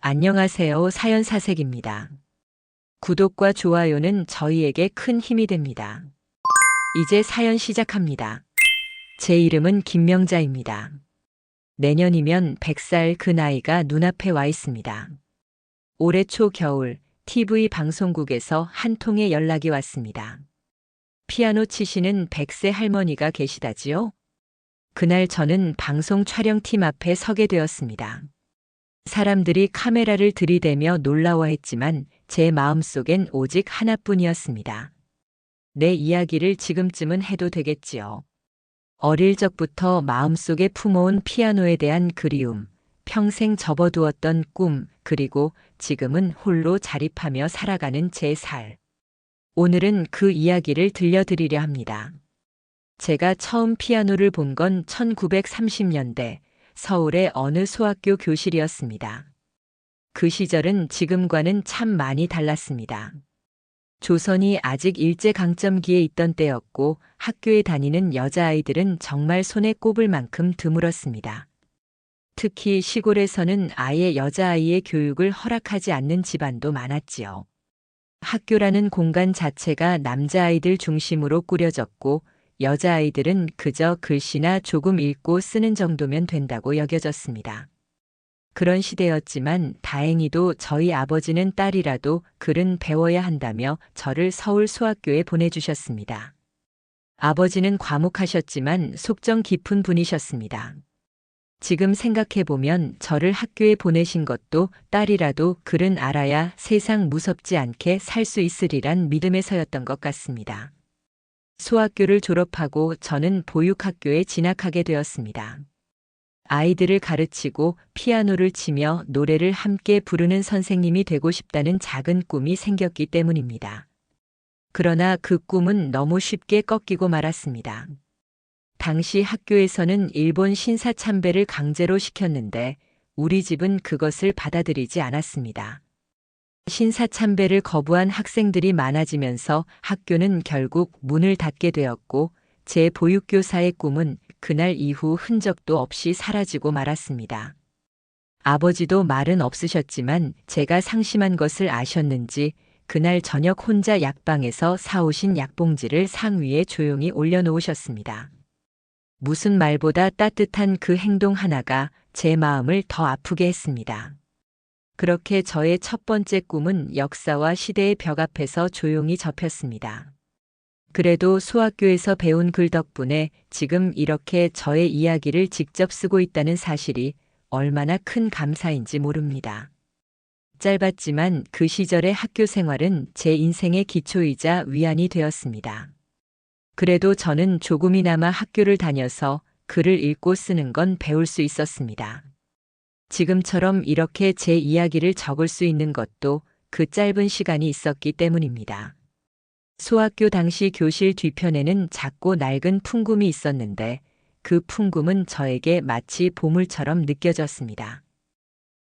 안녕하세요. 사연사색입니다. 구독과 좋아요는 저희에게 큰 힘이 됩니다. 이제 사연 시작합니다. 제 이름은 김명자입니다. 내년이면 100살 그 나이가 눈앞에 와 있습니다. 올해 초 겨울 TV 방송국에서 한 통의 연락이 왔습니다. 피아노 치시는 100세 할머니가 계시다지요? 그날 저는 방송 촬영팀 앞에 서게 되었습니다. 사람들이 카메라를 들이대며 놀라워했지만 제 마음속엔 오직 하나뿐이었습니다. 내 이야기를 지금쯤은 해도 되겠지요. 어릴 적부터 마음속에 품어온 피아노에 대한 그리움, 평생 접어두었던 꿈, 그리고 지금은 홀로 자립하며 살아가는 제 살. 오늘은 그 이야기를 들려드리려 합니다. 제가 처음 피아노를 본 건 1930년대 서울의 어느 소학교 교실이었습니다. 그 시절은 지금과는 참 많이 달랐습니다. 조선이 아직 일제강점기에 있던 때였고 학교에 다니는 여자아이들은 정말 손에 꼽을 만큼 드물었습니다. 특히 시골에서는 아예 여자아이의 교육을 허락하지 않는 집안도 많았지요. 학교라는 공간 자체가 남자아이들 중심으로 꾸려졌고 여자아이들은 그저 글씨나 조금 읽고 쓰는 정도면 된다고 여겨졌습니다. 그런 시대였지만 다행히도 저희 아버지는 딸이라도 글은 배워야 한다며 저를 서울 소학교에 보내주셨습니다. 아버지는 과묵하셨지만 속정 깊은 분이셨습니다. 지금 생각해보면 저를 학교에 보내신 것도 딸이라도 글은 알아야 세상 무섭지 않게 살 수 있으리란 믿음에서였던 것 같습니다. 소학교를 졸업하고 저는 보육학교에 진학하게 되었습니다. 아이들을 가르치고 피아노를 치며 노래를 함께 부르는 선생님이 되고 싶다는 작은 꿈이 생겼기 때문입니다. 그러나 그 꿈은 너무 쉽게 꺾이고 말았습니다. 당시 학교에서는 일본 신사참배를 강제로 시켰는데 우리 집은 그것을 받아들이지 않았습니다. 신사참배를 거부한 학생들이 많아지면서 학교는 결국 문을 닫게 되었고 제 보육교사의 꿈은 그날 이후 흔적도 없이 사라지고 말았습니다. 아버지도 말은 없으셨지만 제가 상심한 것을 아셨는지 그날 저녁 혼자 약방에서 사오신 약봉지를 상위에 조용히 올려놓으셨습니다. 무슨 말보다 따뜻한 그 행동 하나가 제 마음을 더 아프게 했습니다. 그렇게 저의 첫 번째 꿈은 역사와 시대의 벽 앞에서 조용히 접혔습니다. 그래도 소학교에서 배운 글 덕분에 지금 이렇게 저의 이야기를 직접 쓰고 있다는 사실이 얼마나 큰 감사인지 모릅니다. 짧았지만 그 시절의 학교 생활은 제 인생의 기초이자 위안이 되었습니다. 그래도 저는 조금이나마 학교를 다녀서 글을 읽고 쓰는 건 배울 수 있었습니다. 지금처럼 이렇게 제 이야기를 적을 수 있는 것도 그 짧은 시간이 있었기 때문입니다. 소학교 당시 교실 뒤편에는 작고 낡은 풍금이 있었는데 그 풍금은 저에게 마치 보물처럼 느껴졌습니다.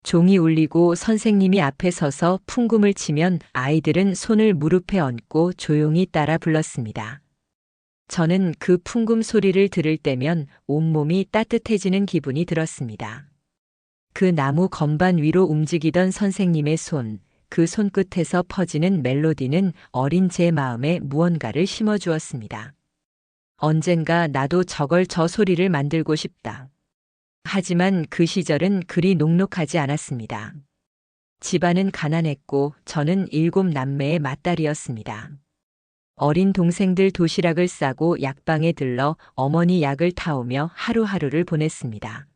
종이 울리고 선생님이 앞에 서서 풍금을 치면 아이들은 손을 무릎에 얹고 조용히 따라 불렀습니다. 저는 그 풍금 소리를 들을 때면 온몸이 따뜻해지는 기분이 들었습니다. 그 나무 건반 위로 움직이던 선생님의 손, 그 손끝에서 퍼지는 멜로디는 어린 제 마음에 무언가를 심어주었습니다. 언젠가 나도 저 소리를 만들고 싶다. 하지만 그 시절은 그리 녹록하지 않았습니다. 집안은 가난했고 저는 7 남매의 맏딸이었습니다. 어린 동생들 도시락을 싸고 약방에 들러 어머니 약을 타오며 하루하루를 보냈습니다.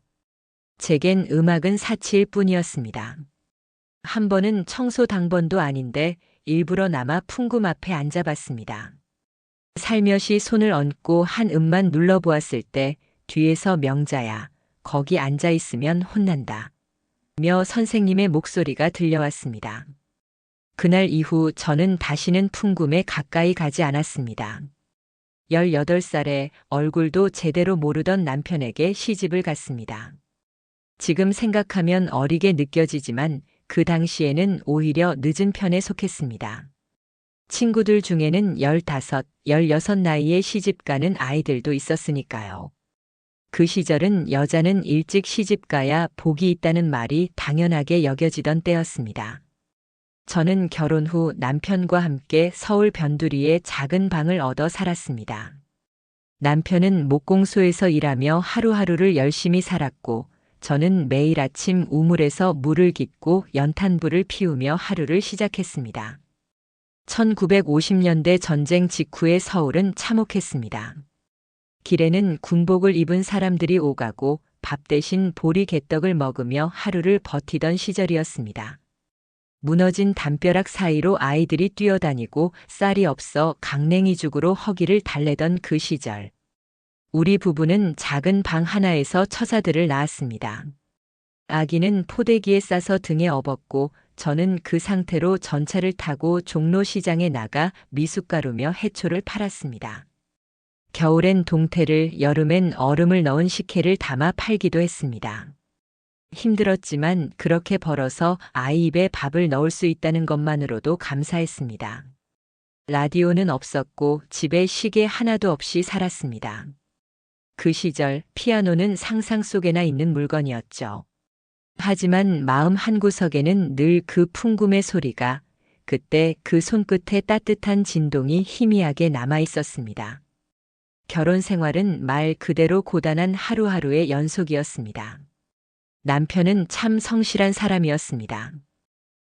제겐 음악은 사치일 뿐이었습니다. 한 번은 청소 당번도 아닌데 일부러 남아 풍금 앞에 앉아봤습니다. 살며시 손을 얹고 한 음만 눌러보았을 때 뒤에서 명자야, 거기 앉아있으면 혼난다. 며 선생님의 목소리가 들려왔습니다. 그날 이후 저는 다시는 풍금에 가까이 가지 않았습니다. 18살에 얼굴도 제대로 모르던 남편에게 시집을 갔습니다. 지금 생각하면 어리게 느껴지지만 그 당시에는 오히려 늦은 편에 속했습니다. 친구들 중에는 15, 16 나이에 시집가는 아이들도 있었으니까요. 그 시절은 여자는 일찍 시집가야 복이 있다는 말이 당연하게 여겨지던 때였습니다. 저는 결혼 후 남편과 함께 서울 변두리에 작은 방을 얻어 살았습니다. 남편은 목공소에서 일하며 하루하루를 열심히 살았고, 저는 매일 아침 우물에서 물을 깃고 연탄불을 피우며 하루를 시작했습니다. 1950년대 전쟁 직후의 서울은 참혹했습니다. 길에는 군복을 입은 사람들이 오가고 밥 대신 보리개떡을 먹으며 하루를 버티던 시절이었습니다. 무너진 담벼락 사이로 아이들이 뛰어다니고 쌀이 없어 강냉이죽으로 허기를 달래던 그 시절. 우리 부부는 작은 방 하나에서 처자들을 낳았습니다. 아기는 포대기에 싸서 등에 업었고 저는 그 상태로 전차를 타고 종로시장에 나가 미숫가루며 해초를 팔았습니다. 겨울엔 동태를, 여름엔 얼음을 넣은 식혜를 담아 팔기도 했습니다. 힘들었지만 그렇게 벌어서 아이 입에 밥을 넣을 수 있다는 것만으로도 감사했습니다. 라디오는 없었고 집에 시계 하나도 없이 살았습니다. 그 시절 피아노는 상상 속에나 있는 물건이었죠. 하지만 마음 한구석에는 늘 그 풍금의 소리가, 그때 그 손끝에 따뜻한 진동이 희미하게 남아 있었습니다. 결혼 생활은 말 그대로 고단한 하루하루의 연속이었습니다. 남편은 참 성실한 사람이었습니다.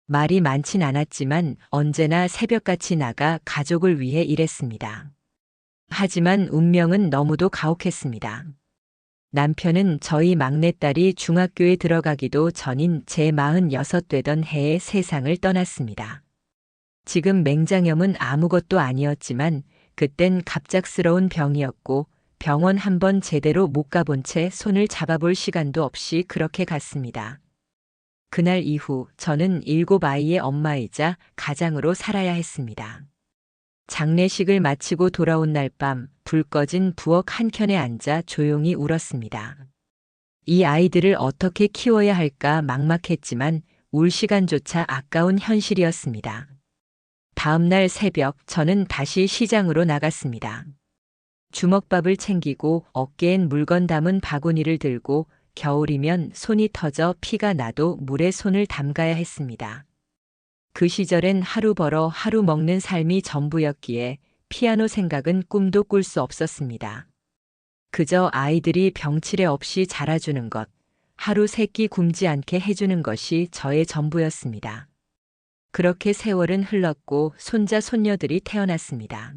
말이 많진 않았지만 언제나 새벽같이 나가 가족을 위해 일했습니다. 하지만 운명은 너무도 가혹했습니다. 남편은 저희 막내딸이 중학교에 들어가기도 전인 제 46 되던 해에 세상을 떠났습니다. 지금 맹장염은 아무것도 아니었지만 그땐 갑작스러운 병이었고 병원 한번 제대로 못 가본 채 손을 잡아볼 시간도 없이 그렇게 갔습니다. 그날 이후 저는 7 아이의 엄마이자 가장으로 살아야 했습니다. 장례식을 마치고 돌아온 날 밤 불 꺼진 부엌 한켠에 앉아 조용히 울었습니다. 이 아이들을 어떻게 키워야 할까 막막했지만 울 시간조차 아까운 현실이었습니다. 다음 날 새벽 저는 다시 시장으로 나갔습니다. 주먹밥을 챙기고 어깨엔 물건 담은 바구니를 들고 겨울이면 손이 터져 피가 나도 물에 손을 담가야 했습니다. 그 시절엔 하루 벌어 하루 먹는 삶이 전부였기에 피아노 생각은 꿈도 꿀 수 없었습니다. 그저 아이들이 병치레 없이 자라주는 것, 하루 세끼 굶지 않게 해주는 것이 저의 전부였습니다. 그렇게 세월은 흘렀고 손자 손녀들이 태어났습니다.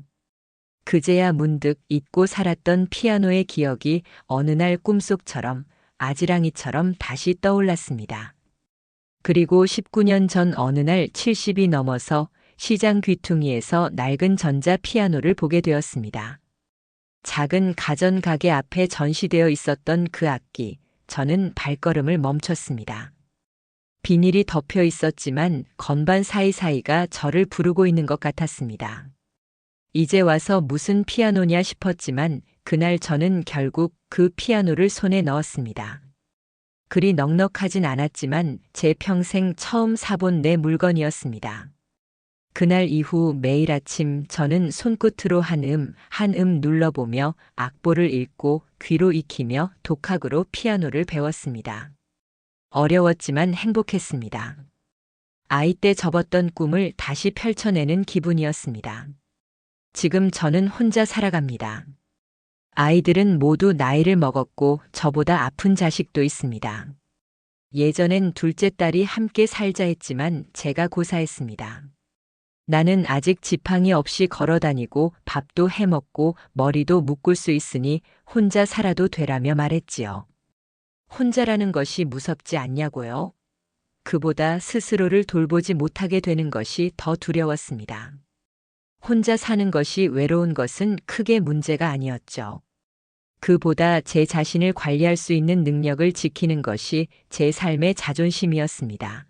그제야 문득 잊고 살았던 피아노의 기억이 어느 날 꿈속처럼 아지랑이처럼 다시 떠올랐습니다. 그리고 19년 전 어느 날 70이 넘어서 시장 귀퉁이에서 낡은 전자 피아노를 보게 되었습니다. 작은 가전 가게 앞에 전시되어 있었던 그 악기, 저는 발걸음을 멈췄습니다. 비닐이 덮여 있었지만 건반 사이사이가 저를 부르고 있는 것 같았습니다. 이제 와서 무슨 피아노냐 싶었지만 그날 저는 결국 그 피아노를 손에 넣었습니다. 그리 넉넉하진 않았지만 제 평생 처음 사본 내 물건이었습니다. 그날 이후 매일 아침 저는 손끝으로 한 음 눌러보며 악보를 읽고 귀로 익히며 독학으로 피아노를 배웠습니다. 어려웠지만 행복했습니다. 아이 때 접었던 꿈을 다시 펼쳐내는 기분이었습니다. 지금 저는 혼자 살아갑니다. 아이들은 모두 나이를 먹었고 저보다 아픈 자식도 있습니다. 예전엔 둘째 딸이 함께 살자 했지만 제가 고사했습니다. 나는 아직 지팡이 없이 걸어다니고 밥도 해먹고 머리도 묶을 수 있으니 혼자 살아도 되라며 말했지요. 혼자라는 것이 무섭지 않냐고요? 그보다 스스로를 돌보지 못하게 되는 것이 더 두려웠습니다. 혼자 사는 것이 외로운 것은 크게 문제가 아니었죠. 그보다 제 자신을 관리할 수 있는 능력을 지키는 것이 제 삶의 자존심이었습니다.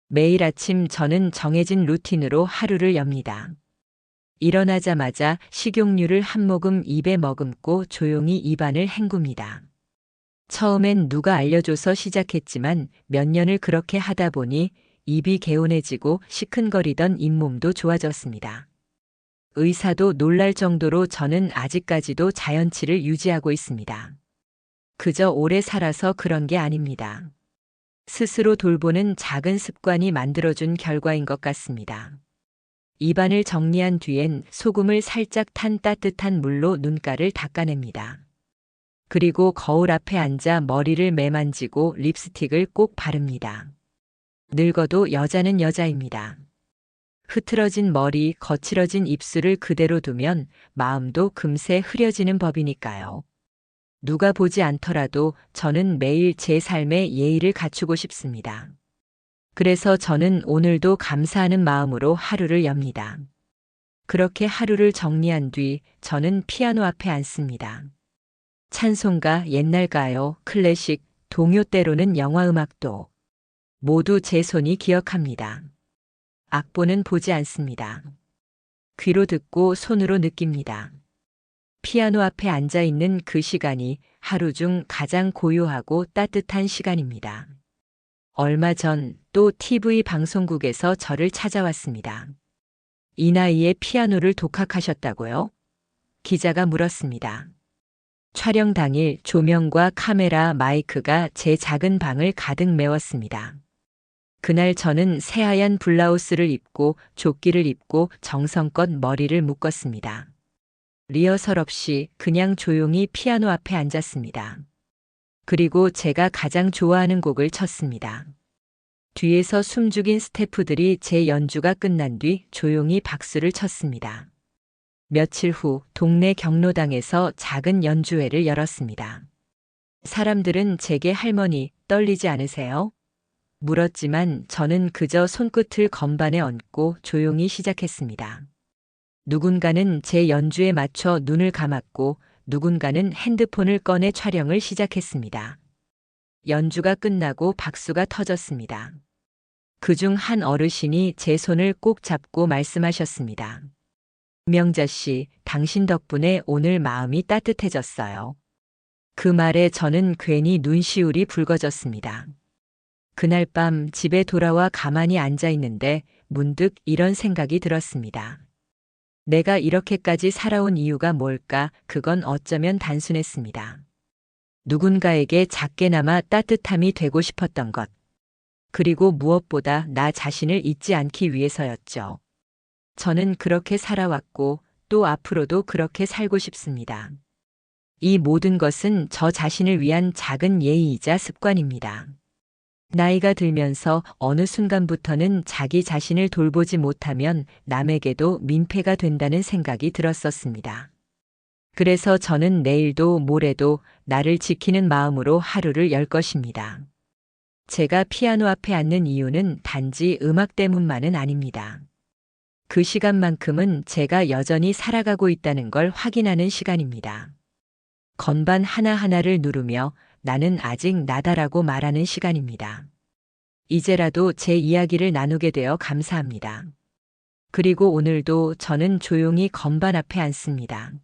매일 아침 저는 정해진 루틴으로 하루를 엽니다. 일어나자마자 식용유를 한 모금 입에 머금고 조용히 입안을 헹굽니다. 처음엔 누가 알려줘서 시작했지만 몇 년을 그렇게 하다 보니 입이 개운해지고 시큰거리던 잇몸도 좋아졌습니다. 의사도 놀랄 정도로 저는 아직까지도 자연치를 유지하고 있습니다. 그저 오래 살아서 그런 게 아닙니다. 스스로 돌보는 작은 습관이 만들어준 결과인 것 같습니다. 입안을 정리한 뒤엔 소금을 살짝 탄 따뜻한 물로 눈가를 닦아냅니다. 그리고 거울 앞에 앉아 머리를 매만지고 립스틱을 꼭 바릅니다. 늙어도 여자는 여자입니다. 흐트러진 머리, 거칠어진 입술을 그대로 두면 마음도 금세 흐려지는 법이니까요. 누가 보지 않더라도 저는 매일 제 삶에 예의를 갖추고 싶습니다. 그래서 저는 오늘도 감사하는 마음으로 하루를 엽니다. 그렇게 하루를 정리한 뒤 저는 피아노 앞에 앉습니다. 찬송가, 옛날 가요, 클래식, 동요 때로는 영화 음악도 모두 제 손이 기억합니다. 악보는 보지 않습니다. 귀로 듣고 손으로 느낍니다. 피아노 앞에 앉아 있는 그 시간이 하루 중 가장 고요하고 따뜻한 시간입니다. 얼마 전 또 TV 방송국에서 저를 찾아왔습니다. 이 나이에 피아노를 독학하셨다고요? 기자가 물었습니다. 촬영 당일 조명과 카메라, 마이크가 제 작은 방을 가득 메웠습니다. 그날 저는 새하얀 블라우스를 입고 조끼를 입고 정성껏 머리를 묶었습니다. 리허설 없이 그냥 조용히 피아노 앞에 앉았습니다. 그리고 제가 가장 좋아하는 곡을 쳤습니다. 뒤에서 숨죽인 스태프들이 제 연주가 끝난 뒤 조용히 박수를 쳤습니다. 며칠 후 동네 경로당에서 작은 연주회를 열었습니다. 사람들은 제게 할머니, 떨리지 않으세요? 물었지만 저는 그저 손끝을 건반에 얹고 조용히 시작했습니다. 누군가는 제 연주에 맞춰 눈을 감았고 누군가는 핸드폰을 꺼내 촬영을 시작했습니다. 연주가 끝나고 박수가 터졌습니다. 그중 한 어르신이 제 손을 꼭 잡고 말씀하셨습니다. 명자 씨, 당신 덕분에 오늘 마음이 따뜻해졌어요. 그 말에 저는 괜히 눈시울이 붉어졌습니다. 그날 밤 집에 돌아와 가만히 앉아 있는데 문득 이런 생각이 들었습니다. 내가 이렇게까지 살아온 이유가 뭘까? 그건 어쩌면 단순했습니다. 누군가에게 작게나마 따뜻함이 되고 싶었던 것. 그리고 무엇보다 나 자신을 잊지 않기 위해서였죠. 저는 그렇게 살아왔고 또 앞으로도 그렇게 살고 싶습니다. 이 모든 것은 저 자신을 위한 작은 예의이자 습관입니다. 나이가 들면서 어느 순간부터는 자기 자신을 돌보지 못하면 남에게도 민폐가 된다는 생각이 들었었습니다. 그래서 저는 내일도 모레도 나를 지키는 마음으로 하루를 열 것입니다. 제가 피아노 앞에 앉는 이유는 단지 음악 때문만은 아닙니다. 그 시간만큼은 제가 여전히 살아가고 있다는 걸 확인하는 시간입니다. 건반 하나하나를 누르며 나는 아직 나다라고 말하는 시간입니다. 이제라도 제 이야기를 나누게 되어 감사합니다. 그리고 오늘도 저는 조용히 건반 앞에 앉습니다.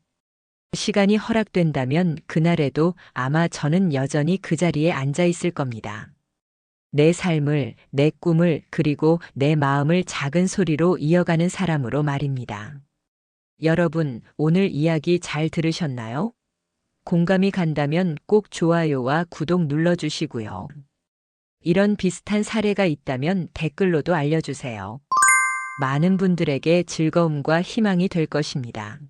시간이 허락된다면 그날에도 아마 저는 여전히 그 자리에 앉아 있을 겁니다. 내 삶을, 내 꿈을, 그리고 내 마음을 작은 소리로 이어가는 사람으로 말입니다. 여러분, 오늘 이야기 잘 들으셨나요? 공감이 간다면 꼭 좋아요와 구독 눌러주시고요. 이런 비슷한 사례가 있다면 댓글로도 알려주세요. 많은 분들에게 즐거움과 희망이 될 것입니다.